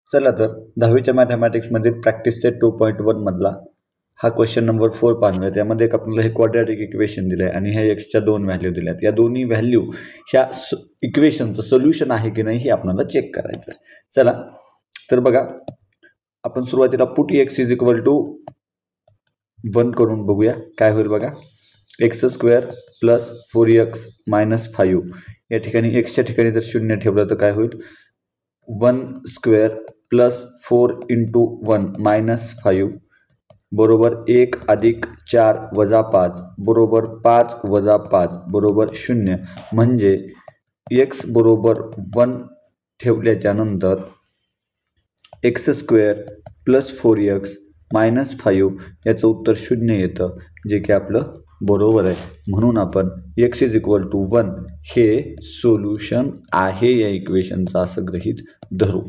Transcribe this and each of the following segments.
चला तर 10वीच्या मॅथमॅटिक्समधील practice set 2.1 मधला हा क्वेश्चन नंबर 4 पाहणार आहे. त्यामध्ये एक आपल्याला हे क्वाड्रॅटिक इक्वेशन दिलं आहे आणि ह्या एक्सच्या 2 व्हॅल्यू दिल्या आहेत. या दोन्ही व्हॅल्यू ह्या इक्वेशनचं सोल्युशन आहे की नाही हे आपल्याला चेक करायचं आहे. चला तर बघा, आपण सुरुवातीला put x is equal to 1 करून बघूया काय होईल. बघा, x square plus 4x minus 5 या ठिकाणी एक्सच्या ठिकाणी जर 0 ठेवलं तर काय होईल. 1 स्क्वेअर प्लस 4 इंटू 1 मायनस 5 बरोबर 1 अधिक 4 वजा 5 बरोबर 5 वजा 5 बरोबर 0. म्हणजे x बरोबर 1 ठेवल्याच्या नंतर x square plus 4x minus 5 याचं उत्तर 0 येतं, जे की आपलं बरोबर आहे. म्हणून आपण x इज इक्वल टू 1 हे सोल्युशन आहे या इक्वेशनचं असं गृहीत धरू.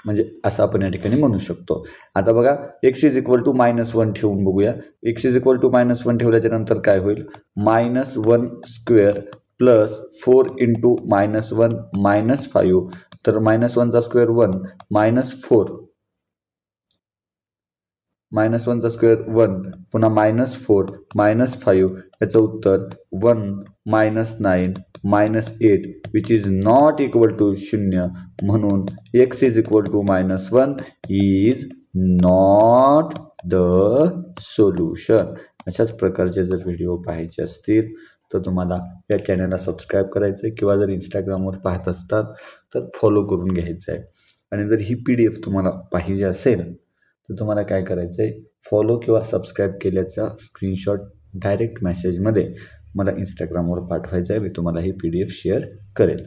म्हणजे असं आपण या ठिकाणी म्हणू शकतो. आता बघा, x इज इक्वल टू -1 ठेवून बघूया. x इज इक्वल टू -1 ठेवल्याच्या नंतर काय होईल. -1 स्क्वेअर प्लस 4 इंटू -1 मायनस 5 तर -1चा स्क्वेअर 1 -4 -1चा स्क्वेअर 1 पुन्हा -4 -5 याचं उत्तर 1 -9 -8 which is not equal to 0. म्हणून x is equal to -1 is not the solution. अशाच प्रकारचे जर व्हिडिओ पाहायचे असतील तर तुम्हाला या चॅनलला सबस्क्राईब करायचं आहे किंवा जर इंस्टाग्रामवर पाहत असतात तर फॉलो करून घ्यायचं आहे. आणि जर ही PDF तुम्हाला पाहिजे असेल तर तुम्हाला काय करायचं आहे, फॉलो किंवा सबस्क्राईब केल्याचा स्क्रीनशॉट डायरेक्ट मेसेजमध्ये मला इंस्टाग्रामवर पाठवायचा आहे. मी तुम्हाला ही PDF शेअर करेल.